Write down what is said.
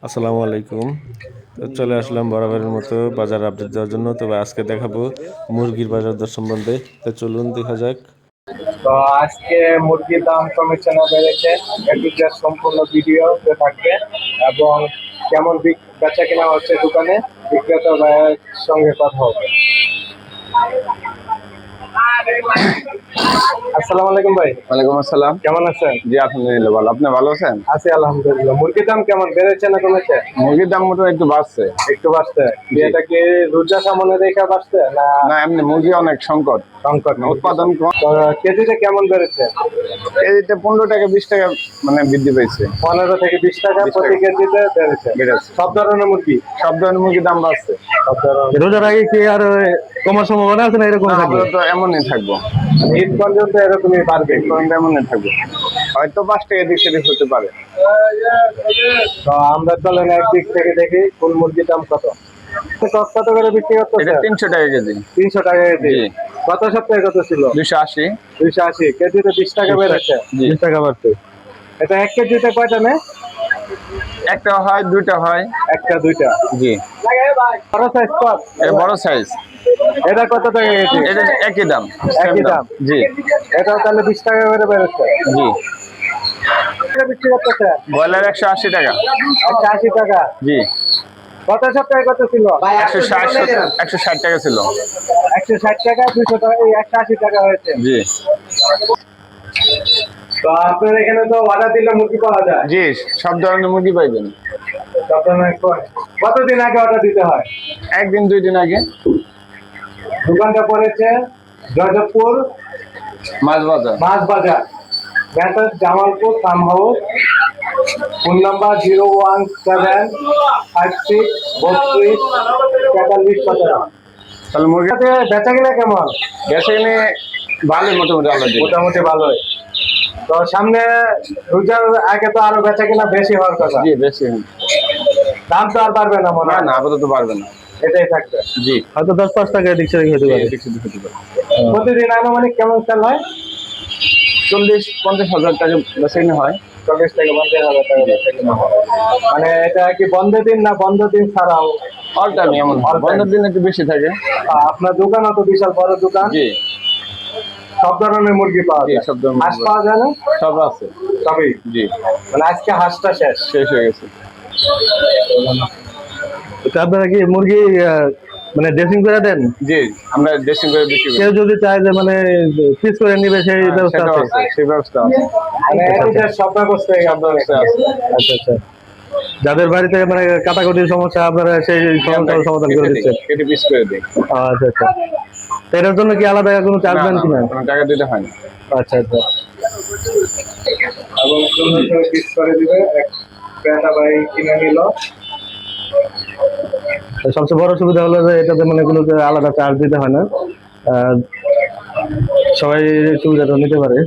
আসসালামু আলাইকুম। তো চলে আসলাম বরাবরের মতো বাজার আপডেট দেওয়ার জন্য। তবে আজকে দেখাবো মুরগির বাজার দর সম্বন্ধে। তো চলুন দেখা যাক। তো আজকে মুরগির দাম কমেছে না বেড়েছে এদিকে সম্পূর্ণ ভিডিওতে থাকবে এবং কেমন বেচা কেনা হচ্ছে দোকানে বিক্রেতা ভাইয়ের সঙ্গে কথা হবে। আসসালামু আলাইকুম ভাই। ওয়ালাইকুম আসসালাম। কেমন আছেন? জি আলহামদুলিল্লাহ ভালো। আপনি ভালো আছেন? আছি আলহামদুলিল্লাহ। মুরগির দাম কেমন বেড়েছে না কমেছে? মুরগির দাম মোটামুটি একটু বাড়ছে। একটু বাড়ছে। জি। এটা কি রোজা সামনে রেখে বাড়ছে না না এমনি মুরগি অনেক সংকট, সংকট? উৎপাদন কম। তো কেজিতে কেমন বেড়েছে? কেজিতে 15 টাকা 20 টাকা মানে বৃদ্ধি পেয়েছে। 15 থেকে 20 টাকা 20 প্রতি টাকা। কেজিতে বেড়েছে। বেড়েছে। সব ধরনের মুরগি? সব ধরনের মুরগির দাম বাড়ছে। সব ধরনের। রোজার আগে কি আর কমার সম্ভাবনা আছে না এরকম না, থাকবে? আমরা তো এমনই থাকবো, ঈদ পর্যন্ত এরকমই বাড়বে। এমনই থাকবো, হয়তো 5 টাকা এদিক সেদিক হতে পারে। তো আমরা চলেন একদিক থেকে দেখি কোন মুরগির দাম কত। কত করে বিক্রি এটা করতেছে? 300 টাকা কেজি। 300 টাকা কেজি। জি। গত সপ্তাহে কত ছিল? 280। 280। কেজিতে 20 টাকা বেড়েছে। জি। 20 টাকা বাড়ছে। এটা 1 কেজিতে কয়টা নেয়? একটা হয় দুইটা হয়। একটা দুইটা। জি। বড় সাইজ কত? এটা বড় সাইজ। এটা কত টাকা কেজি? এটা একই দাম, একই same দাম। জি। এটাও তাহলে 20 টাকা করে বেড়েছে। জি। এটা বিক্রি করতেছে ব্রয়লার 180 টাকা। 180 টাকা। জি। গত সপ্তাহে কত ছিল? 160 টাকা ছিল। 160 টাকা 200 টাকা 180 টাকা হয়েছে। জি। তো আপনার এখানে তো অর্ডার দিলে মুরগি পাওয়া যায়? জি, সব ধরনের মুরগি পাইবেন। কতদিন আগে অর্ডার দিতে হয়? একদিন 2 দিন আগে। দোকানটা পড়েছে জয়দেবপুর মাছ বাজার। মাছ বাজার, messrs Jamalpur farm house. Phone number 01756324317। তাহলে মুরগি বেচা কিনা কেমন? গ্যাসে এনে ভালোই মোটামুটি আলাদা দিবে। মোটামুটি ভালোই। তো সামনে রোজার আগে তো আরো বেচা কিনা বেশি হওয়ার কথা। জি বেশি। দাম তো আর বাড়বে না মনে না হয়? না আপাতত পারবে না। এটাই থাকবে। জি। হয়তো 10-5 টাকা এদিক সেদিক হতে পারে। এদিক সেদিক হতে পারে। প্রতিদিন আনুমানিক কেমন সেল হয়? 40-50 হাজার টাকা বেশি কিনা হয়। 40 থেকে 50,000 টাকা বেচা কিনা হয়। মানে এটা কি বন্ধের দিন না বন্ধ দিন ছাড়াও? অল টাইম এমন হয়। বন্ধের দিন একটু বেশি থাকে। আপনার দোকানও তো বিশাল বড় দোকান। জি। সব ধরনের মুরগি পাওয়া জি, যায়? সব ধরনের হাঁস মুরগি। পাওয়া যায় না? সব আছে। সবই। জি। মানে আজকে হাঁসটা শেষ। শেষ হয়ে গেছে। তো আপনারা কি মুরগি মানে ড্রেসিং করে দেন? জি, আমরা ড্রেসিং করে বিক্রি করি। কেউ যদি চায় যে মানে পিস করে নিবে সেই ব্যবস্থা সেটাও আছে? আছে, সেই ব্যবস্থা আছে। মানে এদিকে সব ব্যবস্থাই সব ব্যবস্থা আছে। আচ্ছা আচ্ছা। যাদের বাড়িতে মানে কাটাকুটির সমস্যা আপনারা সেই সমস্যার সমাধান করে দিচ্ছেন? কেটে পিস করে দিই। আচ্ছা আচ্ছা। তো এটার জন্য কি আলাদা কোনো চার্জ না দেন না, কিনা? কোনো টাকা দিতে হয় না। আচ্ছা আচ্ছা। এবং সুন্দর করে পিস করে দিবে। এক ক্রেতা ভাই কিনে নিল। তো সবচেয়ে বড় সুবিধা হলো যে এটাতে মানে কোনো যে আলাদা চার্জ দিতে হয় না। আহ, সবাই এই সুবিধাটা নিতে পারে।